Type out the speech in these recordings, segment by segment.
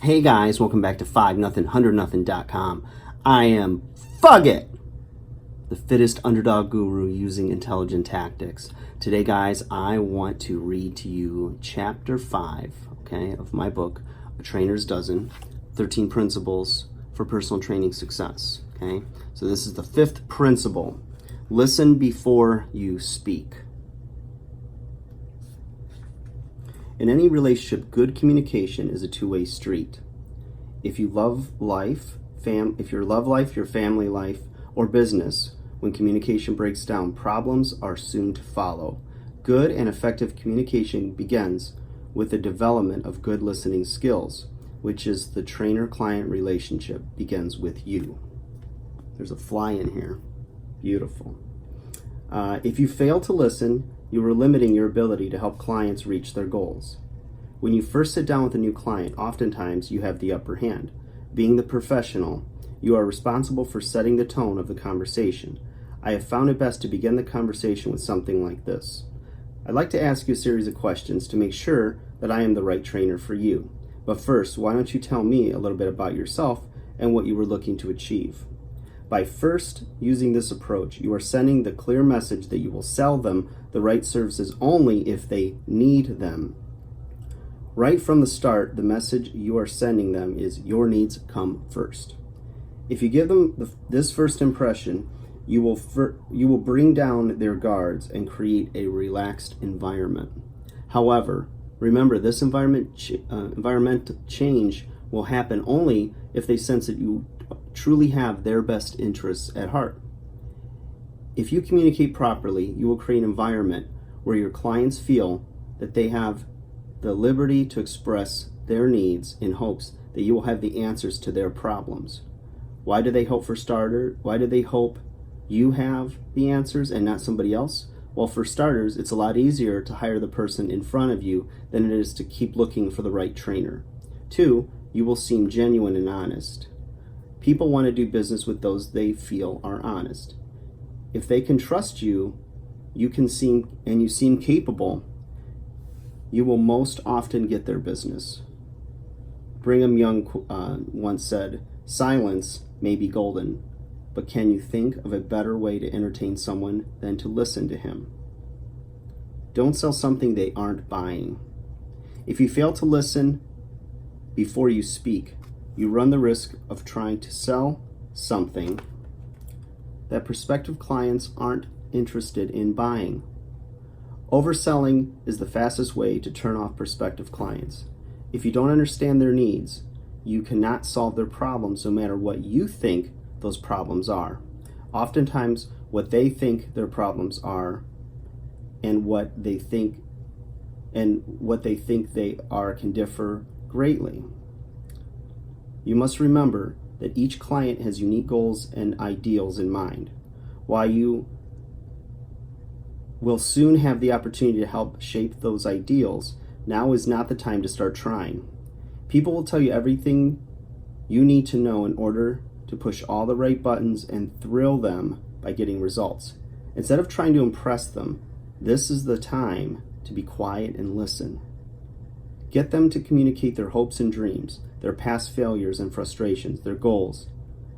Hey guys, welcome back to 5nothing100nothing.com. I am Fugget, the fittest underdog guru using intelligent tactics. Today guys, I want to read to you chapter 5, of my book, A Trainer's Dozen, 13 Principles for Personal Training Success. So this is the 5th principle. Listen before you speak. In any relationship, good communication is a two-way street. If you love life, your family life, or business, when communication breaks down, problems are soon to follow. Good and effective communication begins with the development of good listening skills, which is the trainer-client relationship begins with you. There's a fly in here. Beautiful. If you fail to listen, you are limiting your ability to help clients reach their goals. When you first sit down with a new client, oftentimes you have the upper hand. Being the professional, you are responsible for setting the tone of the conversation. I have found it best to begin the conversation with something like this. I'd like to ask you a series of questions to make sure that I am the right trainer for you. But first, why don't you tell me a little bit about yourself and what you were looking to achieve? By first using this approach, you are sending the clear message that you will sell them the right services only if they need them. Right from the start, the message you are sending them is your needs come first. If you give them this first impression, you will bring down their guards and create a relaxed environment. However, remember this environment change will happen only if they sense that you truly have their best interests at heart. If you communicate properly, you will create an environment where your clients feel that they have the liberty to express their needs in hopes that you will have the answers to their problems. Why do they hope Why do they hope you have the answers and not somebody else? Well, for starters, it's a lot easier to hire the person in front of you than it is to keep looking for the right trainer. 2, you will seem genuine and honest. People want to do business with those they feel are honest. If they can trust you, you seem capable, you will most often get their business. Brigham Young once said, "Silence may be golden, but can you think of a better way to entertain someone than to listen to him?" Don't sell something they aren't buying. If you fail to listen before you speak, you run the risk of trying to sell something that prospective clients aren't interested in buying. Overselling is the fastest way to turn off prospective clients. If you don't understand their needs, you cannot solve their problems no matter what you think those problems are. Oftentimes, what they think their problems are and what they think they are can differ greatly. You must remember that each client has unique goals and ideals in mind. While you will soon have the opportunity to help shape those ideals, now is not the time to start trying. People will tell you everything you need to know in order to push all the right buttons and thrill them by getting results. Instead of trying to impress them, this is the time to be quiet and listen. Get them to communicate their hopes and dreams, their past failures and frustrations, their goals,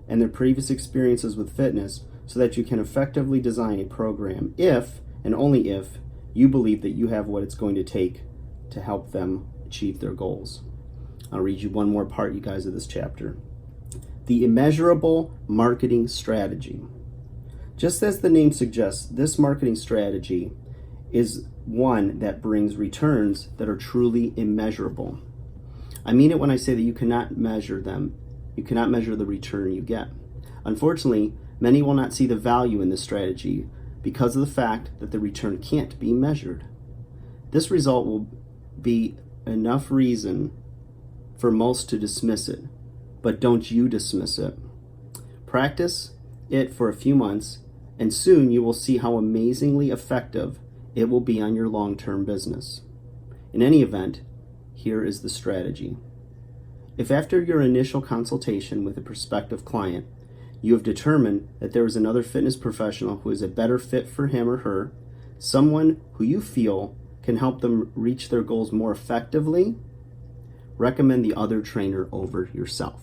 and their previous experiences with fitness so that you can effectively design a program if, and only if, you believe that you have what it's going to take to help them achieve their goals. I'll read you one more part, you guys, of this chapter. The immeasurable marketing strategy. Just as the name suggests, this marketing strategy is one that brings returns that are truly immeasurable. I mean it when I say that you cannot measure them. You cannot measure the return you get. Unfortunately, many will not see the value in this strategy because of the fact that the return can't be measured. This result will be enough reason for most to dismiss it, but don't you dismiss it. Practice it for a few months, and soon you will see how amazingly effective it will be on your long-term business. In any event, here is the strategy. If after your initial consultation with a prospective client, you have determined that there is another fitness professional who is a better fit for him or her, someone who you feel can help them reach their goals more effectively, recommend the other trainer over yourself.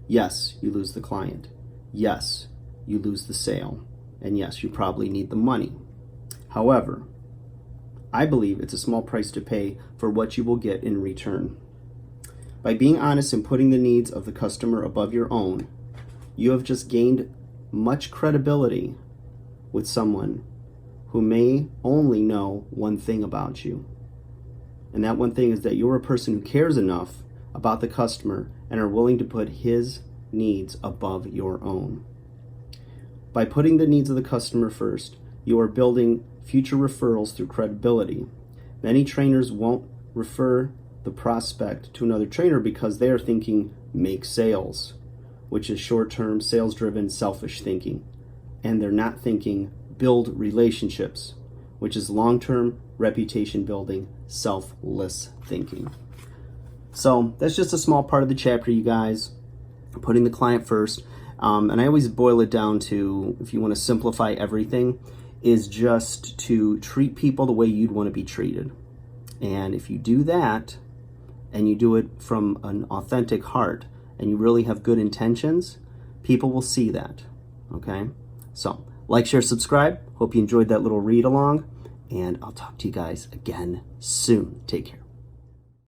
Yes, you lose the client. Yes, you lose the sale. And yes, you probably need the money. However, I believe it's a small price to pay for what you will get in return. By being honest and putting the needs of the customer above your own, you have just gained much credibility with someone who may only know one thing about you. And that one thing is that you're a person who cares enough about the customer and are willing to put his needs above your own. By putting the needs of the customer first, you are building future referrals through credibility. Many trainers won't refer the prospect to another trainer because they are thinking make sales, which is short-term, sales-driven, selfish thinking. And they're not thinking build relationships, which is long-term, reputation-building, selfless thinking. So that's just a small part of the chapter, you guys. Putting the client first. And I always boil it down to, if you want to simplify everything, is just to treat people the way you'd want to be treated. And if you do that, and you do it from an authentic heart, and you really have good intentions, people will see that. Okay? So, like, share, subscribe. Hope you enjoyed that little read along. And I'll talk to you guys again soon. Take care.